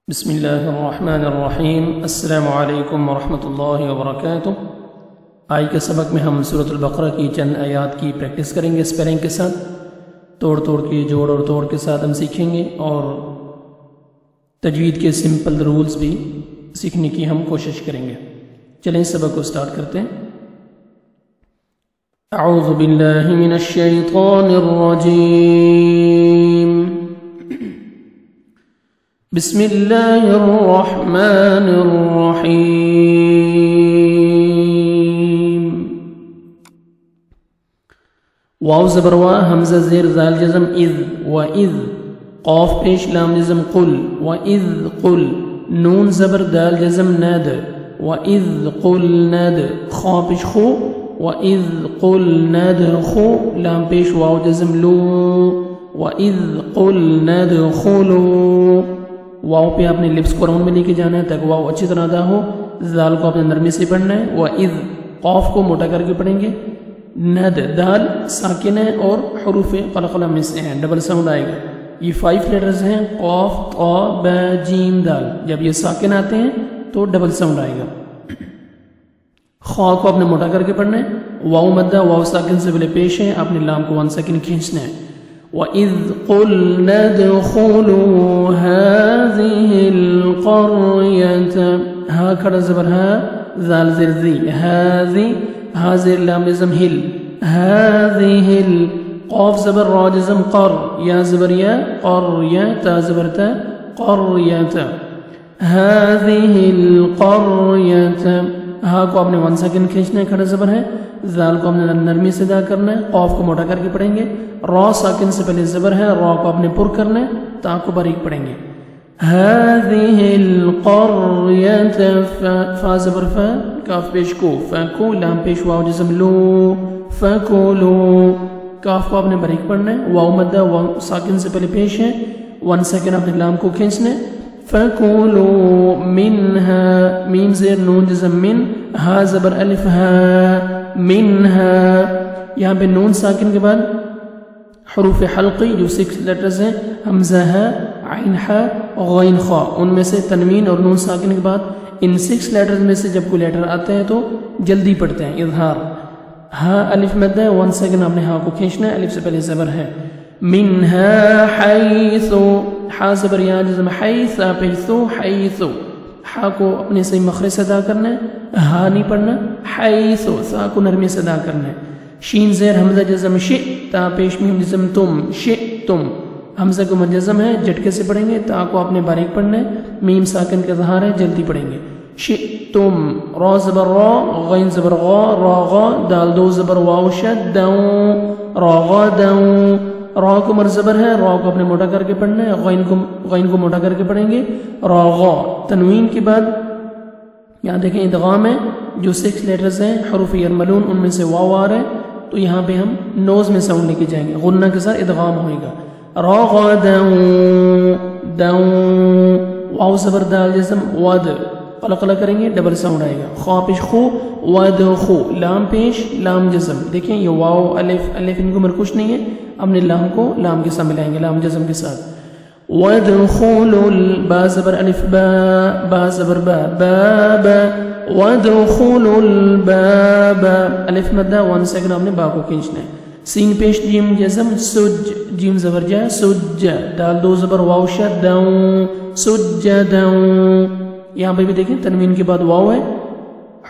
بسم اللہ الرحمن الرحیم۔ السلام علیکم ورحمۃ اللہ وبرکاتہ۔ آج کے سبق میں ہم سورۃ البقرہ کی چند آیات کی پریکٹس کریں گے اسپیلنگ کے ساتھ، توڑ کے جوڑ اور توڑ کے ساتھ ہم سیکھیں گے، اور تجوید کے سمپل رولز بھی سیکھنے کی ہم کوشش کریں گے۔ چلیں اس سبق کو سٹارٹ کرتے ہیں۔ اعوذ باللہ من الشیطان الرجیم، بسم اللہ الرحمن الرحیم۔ واو زبر وا، حمزہ زیر زال جزم اذ، وَإِذْ، قاف پیش لام جزم قل، وَإِذْ قل، نون زبر دال جزم ناد، وَإِذْ قل ناد، خا پیش خو، وَإِذْ قل ناد خو، لام پیش واو جزم لو، وَإِذْ قل ناد خلو۔ واو پہ آپ نے لپس کو راؤنڈ میں لے کے جانا ہے تاکہ واو اچھی طرح ادا ہو۔ زال کو آپ نے نرمی سے پڑھنا ہے۔ وَإِذْ، قاف کو موٹا کر کے پڑھیں گے۔ ند، دال ساکن ہے اور حروف قلقلہ میں سے ہیں، ڈبل ساؤنڈ آئے گا۔ یہ 5 لیٹرز ہیں، قاف، طا، با، جیم، دال۔ جب یہ ساکن آتے ہیں تو ڈبل ساؤنڈ آئے گا۔ خا کو آپ نے موٹا کر کے پڑھنا ہے۔ واو مدہ، واو ساکن سے پہلے پیش ہے، آپ نے لام کو 1 سیکنڈ کھینچنا ہے۔ وَإِذْ قُلْنَا ادْخُلُوا هَذِهِ الْقَرْيَةَ، ہا کھڑا زبر ہا، زال زر زی، هذی، ہا زیر لام جزم ہل، هذه قاف زبر را جزم قر، یا زبر یا، قرية، تا زبر تا، قرية، هذه القرية، ہا کو آپ نے 1 سیکنڈ کھینچنا ہے، کھڑا زبر ہے۔ زال کو ہم نے نرمی سے ادا کرنا ہے، قاف کو موٹا کر کے پڑھیں گے۔ را ساکن سے پہلے زبر ہے، را کو آپ نے پر کرنا ہے، تا کو باریک پڑھیں گے۔ هذه القرية، فا زبر فا، کاف پیش کو، فاکو، لام پیش واو جزم لو، فاکولو، کاف کو آپ نے باریک پڑھنا ہے۔ واو مدہ، واو ساکن سے پہلے پیش ہے، 1 سیکنڈ آپ نے لام کو کھینچنا ہے۔ فکولو منها، میم زیر نون جزم من، ہا زبر الف ہا، منها، یہاں پہ نون ساکن کے بعد حروف حلقی جو 6 لیٹرز ہیں، حمزہ ہے، عین ہے، غین خا، ان میں سے تنوین اور نون ساکن کے بعد ان 6 لیٹرز میں سے جب کوئی لیٹر آتے ہیں تو جلدی پڑھتے ہیں، اظہار۔ ہا الف مد ہے، 1 سیکنڈ آپ نے ہا کو کھینچنا ہے، الف سے پہلے زبر ہے۔ منها حیث، ہا زبر یا جزم حیث، پیثو، حیث، ہا کو اپنے صحیح مخرج سے ادا کرنا ہے، ہا نہیں پڑھنا، حیث، سا کو نرمی سے ادا کرنا ہے۔ شین زیر حمزہ جزم شئ، تا پیش میم جزم تم، شئتم، حمزہ کو مجزم ہے، جھٹکے سے پڑھیں گے، تا کو آپ نے باریک پڑھنا ہے، میم ساکن کا اظہار ہے، جلدی پڑھیں گے۔ شئتم، را زبر را، غین زبر غا، را غا، دال دو زبر واو شد، دو، را غا دو، را کو مرزبر ہے، را کو اپنے موٹا کر کے پڑھنا ہے، غین کو موٹا کر کے پڑھیں گے۔ را غا، تنوین کے بعد یہاں دیکھیں ادغام ہے، جو 6 لیٹرز ہیں حروف یرملون، ان میں سے واو آ رہا ہے، تو یہاں پہ ہم نوز میں ساؤنڈ لے کے جائیں گے، غنہ کے ساتھ ادغام ہوئے گا۔ را غا دو، دو، واو زبر دال جزم ود، قلقلہ کریں گے، ڈبل ساؤنڈ آئے گا۔ خا پیش خو، ود خو، لام پیش لام جزم، دیکھیں یہ واو الف ان کو مرکوش نہیں ہے، ہم نے لام کو لام کے ساتھ ملائیں گے، لام جزم کے ساتھ۔ وَادْخُلُوا با زبر الف با، با زبر با، باب، وَادْخُلُوا الْبَابَ، الف مدہ، 1 سیکنڈ ہم نے با کو کھینچنا ہے۔ سین پیش جیم جزم سج، جیم زبر جا، سج، دال دو زبر واو شد، دو، سجدو، یہاں پہ بھی دیکھیں تنوین کے بعد واو ہے،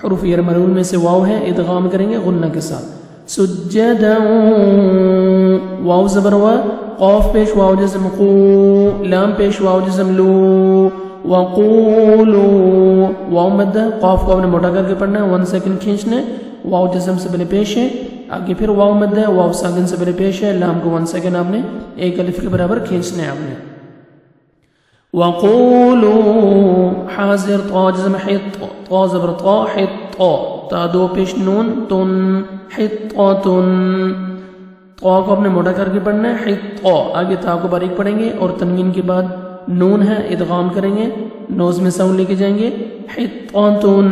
حروف یرملون میں سے واو ہے، ادغام کریں گے غنہ کے ساتھ۔ سجدو، واو زبر وا، قاف پیش واو جزم قو، لام پیش واو جزم لو، وقولو، واو مدہ، قاف کو آپ نے موٹا کر کے پڑھنا ہے، 1 سیکنڈ کھینچنا ہے، واو جزم سے پہلے پیش ہے، آگے پھر واو مدہ ہے، واو ساکن سے پہلے پیش ہے، لام کو 1 سیکنڈ آپ نے 1 الف کے برابر کھینچنا ہے آپ نے۔ وقولو، حاضر طا جزم حط، طا زبر طا، حط، تا دو پیش نون، تن، حطتن، طا کو اپنے موٹا کر کے پڑھنا ہے، حط، آگے تا کو باریک پڑھیں گے، اور تنوین کے بعد نون ہے، ادغام کریں گے، نوز میں ساؤنڈ لے کے جائیں گے۔ حطتن،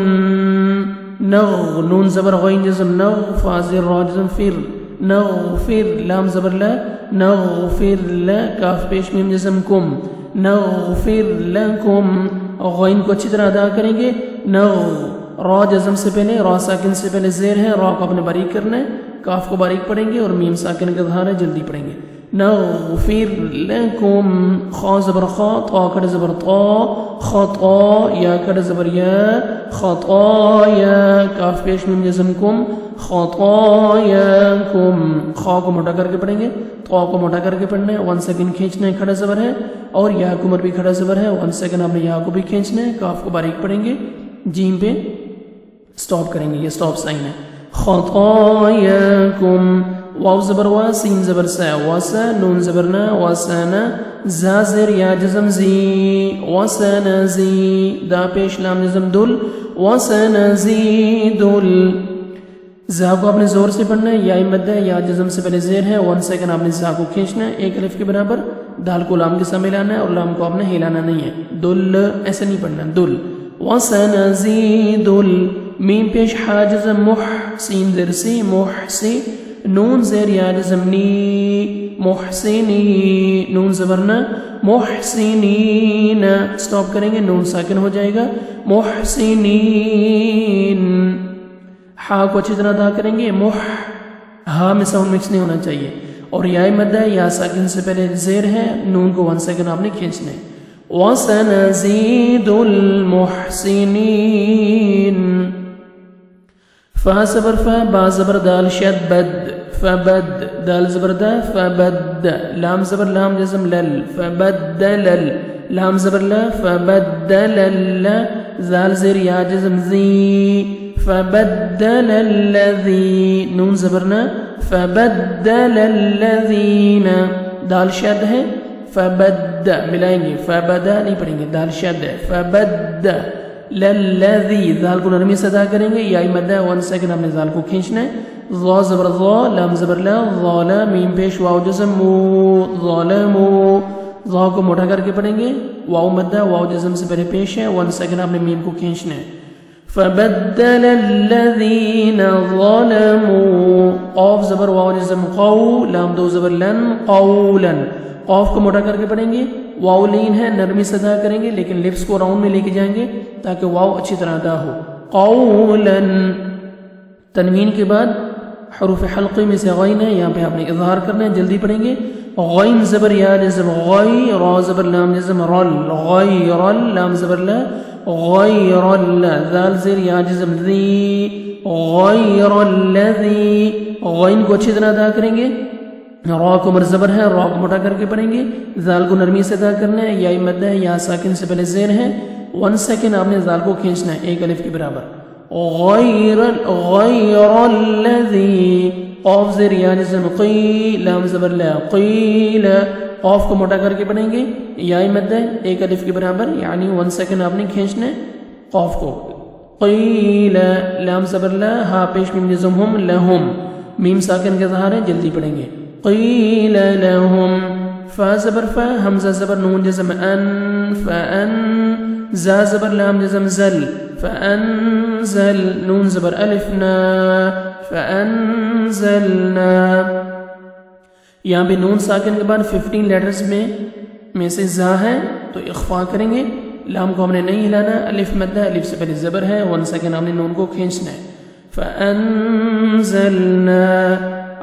نغ، نون زبر غین جزم نغ، فا زیر را جزم فر، نغفر لام زبر لا نغفر لا کاف پیش میم جزم کم نغفر لکم. غین کو اچھی طرح ادا کریں گے. را جزم سے پہلے، را ساکن سے پہلے زیر ہے، را کو اپنے باریک کرنا ہے، کاف کو باریک پڑھیں گے اور میم ساکن کا اظہار ہے، جلدی پڑھیں گے. نغفر لکم. خا زبر خا، طا کڑ زبر طا، خطا، یا کڑ زبر یا، خطایا، کاف پیش میم جزم کم، خطایاکم. خا کو موٹا کر کے پڑھیں گے، طا کو موٹا کر کے پڑھنا ہے، 1 سیکنڈ کھینچنا ہے، کھڑا زبر ہے، اور یا کو مر بھی کھڑا زبر ہے، 1 سیکنڈ آپ نے یا کو بھی کھینچنا ہے، کاف کو باریک پڑھیں گے، جیم پہ سٹاپ کریں گے، یہ سٹاپ سائن ہے. خطایاکم. واو زبر وا، سین زبر سا، واسا، نون زبر نا، واسانا، زا زیر یا جزم زی، واسانا زی، دا پیش لام جزم دل، واسانا زی دل. زا کو آپ نے زور سے پڑھنا ہے، یا مد ہے، یا جزم سے پہلے زیر ہے، 1 سیکنڈ آپ نے زا کو کھینچنا ہے، 1 الف کے برابر. دال کو لام کے ساتھ ملانا ہے اور لام کو آپ نے ہلانا نہیں ہے، دل ایسے نہیں پڑھنا، دل. وسنزيد. میم پیش حا جزم مح، سین زیر سی، محسی، نون زیر یا جزم نی، محسنی، نون زبرنا، محسنین. سٹاپ کریں گے، نون ساکن ہو جائے گا، محسنین. ہا کو اچھی طرح ادا کریں گے، مح، ہا میں ساؤنڈ مکس نہیں ہونا چاہیے، اور یا مد ہے، یا ساکن سے پہلے زیر ہے، نون کو 1 سیکنڈ آپ نے کھینچنا ہے. وَسَنَزِيدُ الْمُحْسِنِينَ. فا زبر فا، با زبر دال شد بد، فبد، دال زبر دا، فبد، لام زبر لام جزم لل، فبدلل، لام زبر لا، فبدلل، زال زیر یا جزم زی، فبدل الذی، نون زبرنا، فبدل الذین. دال شد ہے، فبد ملائیں گے، فبدا نہیں پڑھیں گے، دال شد ہے، فبد للذی. دال کو نرمی سے ادا کریں گے، یا مدہ 1 سیکنڈ ہم نے دال کو کھینچنا ہے. ظا زبر ظا، لام زبر لا، ظالا، میم پیش واو جزم مو، ظالمو. ظا کو موٹا کر کے پڑھیں گے، واو مدہ، واو جزم سے پہلے پیش ہے، 1 سیکنڈ آپ نے میم کو کھینچنا ہے. فبدل الذین ظلموا. قاف زبر واو جزم قو، لام 2 زبر لن، قولا. قاف کو موٹا کر کے پڑھیں گے، واو لین ہے، نرمی سے ادا کریں گے، لیکن لفظ کو راؤنڈ میں لے کے جائیں گے تاکہ واو اچھی طرح ادا ہو. قولا. تنوین کے بعد حروف حلقے میں سے غین ہے، یہاں پہ آپ نے اظہار کرنا ہے، جلدی پڑھیں گے. غین زبر یا جزم غی، را زبر لام جزم رل، غیر، لام زبر لا، غیر اللہ، ذال زیر یا جزم ذی، غیر الذی. غین کو اچھی طرح ادا کریں گے، را کو مرزبر ہے، را کو موٹا کر کے پڑھیں گے، ذال کو نرمی سے ادا کرنا ہے، یا مد ہے، یا ساکن سے پہلے زیر ہے، 1 سیکنڈ آپ نے ذال کو کھینچنا ہے، 1 الف کے برابر. غیر الذی. قاف زیر یا جزم قی، لام زبر لا، قیل. قاف کو موٹا کر کے پڑھیں گے، یا مد ہے، 1 الف کے برابر، یعنی 1 سیکنڈ آپ نے کھینچنا ہے قاف کو. قیل، لام زبر لا، ہا پیش میم جزم ہم، لہم، میم ساکن کا اظہار ہے، جلدی پڑھیں گے. قیل لہم. فا زبر فا، حمزہ زبر نون جزم ان، فان، زا زبر لام جزم زل، فانزل، نون زبر الفنا، فانزلنا. یہاں پہ نون ساکن کے بعد 15 لیٹرز میں سے زا ہے تو اخفا کریں گے، لام کو ہم نے نہیں ہلانا، الف مد ہے، الف سے پہلے زبر ہے، 1 سیکنڈ ہم نے نون کو کھینچنا ہے. فانزلنا.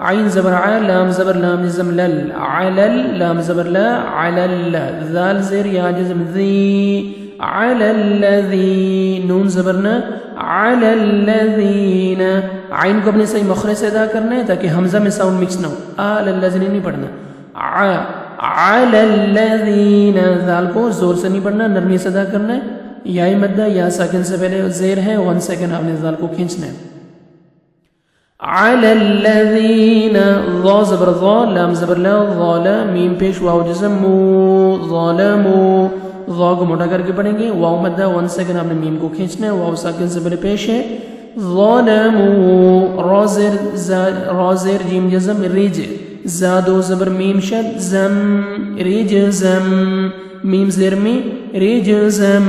عین زبر ع، لام زبر لام جزم لل، علل، لام زبر لا، علل، ذال زیر یا جزم ذی، علی الذی، نون زبرنا، علی الذین. عین کو اپنے صحیح مخرج سے ادا کرنا ہے تاکہ حمزہ میں ساؤنڈ مکس نہ ہو، علی الذین نہیں پڑھنا، علی الذین. ذال کو زور سے نہیں پڑھنا، نرمی سے ادا کرنا ہے، یا مدہ، یا ساکن سے پہلے زیر ہے، 1 سیکنڈ آپ نے ذال کو کھینچنا ہے. علی الذین. ظا زبر ظا، لام زبر لا، ظالا، میم پیش واو جزم مو، ظالمو. ظا کو موٹا کر کے پڑھیں گے، واو مدہ، 1 سیکنڈ آپ نے میم کو کھینچنا ہے، واو ساکن سے پہلے پیش ہے، ظالمو. را زیر جیم جزم رج، زا 2 زبر میم شد، زم، رجزم، میم زیر می، رجزم،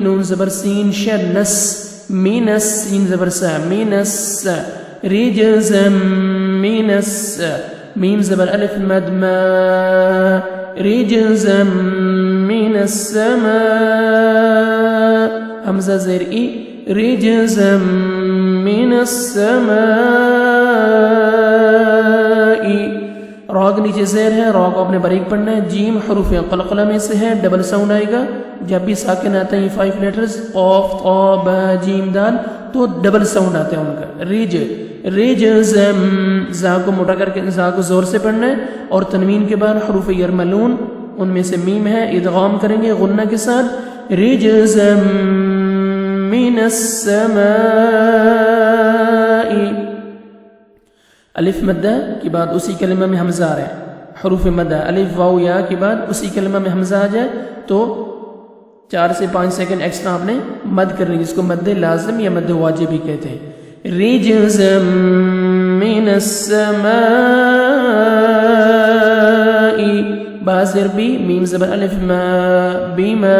نون زبر سین شد، نس، مینس، سین زبر سا، مینس، رجزم مینس، میم زبر الف مد ما، رجزم من السماء حمزہ زیر ای رجزا من السماء را کے نیچے زیر ہے را کو اپنے باریک پڑھنا ہے جیم حروف قلقلہ میں سے ہے ڈبل ساؤنڈ آئے گا جب بھی ساکن آتے ہیں 5 لیٹرز قاف طا با جیم دال تو ڈبل ساؤنڈ آتے ہیں ان کا رجزم زا کو موٹا کر کے زا کو زور سے پڑھنا ہے اور تنوین کے بعد حروف یرملون ان میں سے میم ہے ادغام کریں گے غنہ کے ساتھ رجزم من السماء الف مدہ کے بعد اسی کلمہ میں حمزہ آ رہا ہے حروف مدہ الف واو یا کے بعد اسی کلمہ میں حمزہ آ جائے تو 4 سے 5 سیکنڈ ایکسٹرا آپ نے مد کرنی جس کو مد لازم یا مد واجب بھی کہتے ہیں رجزا من السماء با زیر بی میم زبر الف ما بیما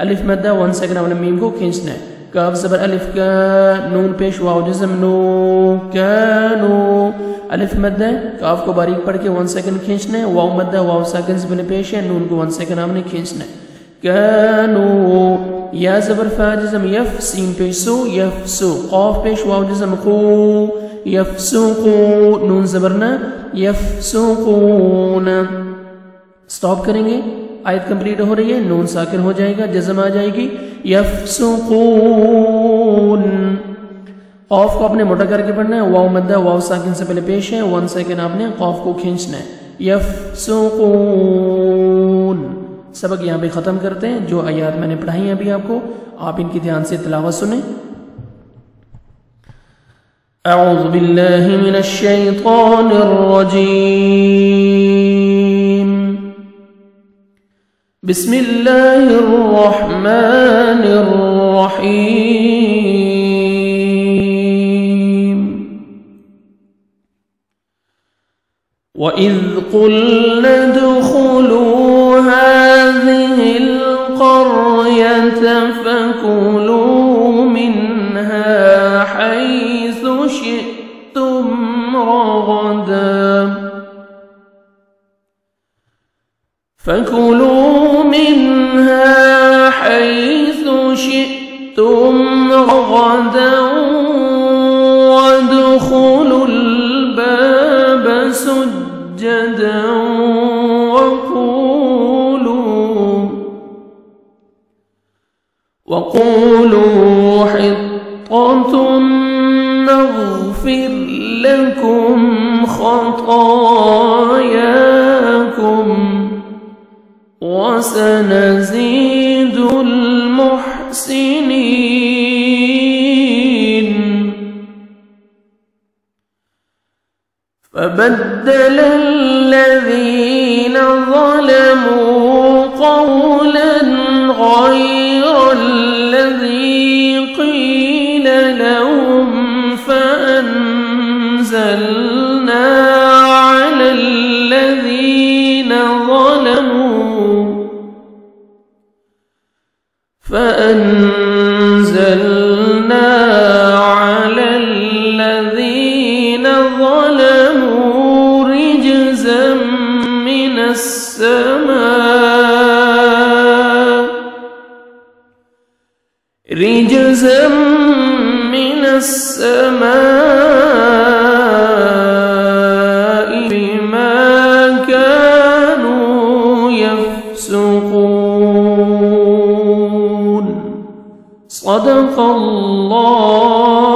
الف مدہ 1 سیکنڈ آپ نے میم کو کھینچنا ہے کاف زبر الف کا نون پیش واو جزم نو کانو الف مدہ کاف کو باریک پڑھ کے 1 سیکنڈ کھینچنا ہے واو مدہ واو ساکن زبر پیش ہے نون کو 1 سیکنڈ آپ نے کھینچنا ہے کانو یا زبر فا جزم یف سین پیش سو یفسو قاف پیش واو جزم قو یفسوقو نون زبرنا یفسوقون سٹاپ کریں گے آیت کمپلیٹ ہو رہی ہے نون ساکن ہو جائے گا جزم آ جائے گی یفسقون قاف کو آپ نے موٹا کر کے پڑھنا ہے واو مدہ واو ساکن سے پہلے پیش ہے 1 سیکنڈ آپ نے قاف کو کھینچنا ہے یفسقون سبق یہاں پہ ختم کرتے ہیں جو آیات میں نے پڑھائی ہیں ابھی آپ کو آپ ان کی دھیان سے تلاوت سنیں اعوذ باللہ من الشیطان الرجیم بسم اللہ الرحمن الرحیم وَإِذْ قُلْنَا ادْخُلُوا هَٰذِهِ الْقَرْيَةَ فَكُلُوا مِنْهَا حَيْثُ شِئْتُمْ رَغَدًا فَكُلُوا مِنْهَا حَيْثُ شِئْتُمْ رَغَدًا وَادْخُلُوا الْبَابَ سُجَّدًا وَقُولُوا حِطَّةٌ نَغْفِرْ لَكُمْ خَطَايَاكُمْ وَسَنَزِيدُ الْمُحْسِنِينَ فَبَدَّلَ الَّذِينَ ظَلَمُوا قَوْلًا غَيْرَ الَّذِي قِيلَ لَهُمْ فَأَنزَلْنَا عَلَى الَّذِينَ ظلموا رجزا من السماء بما كانوا يفسقون صدق الله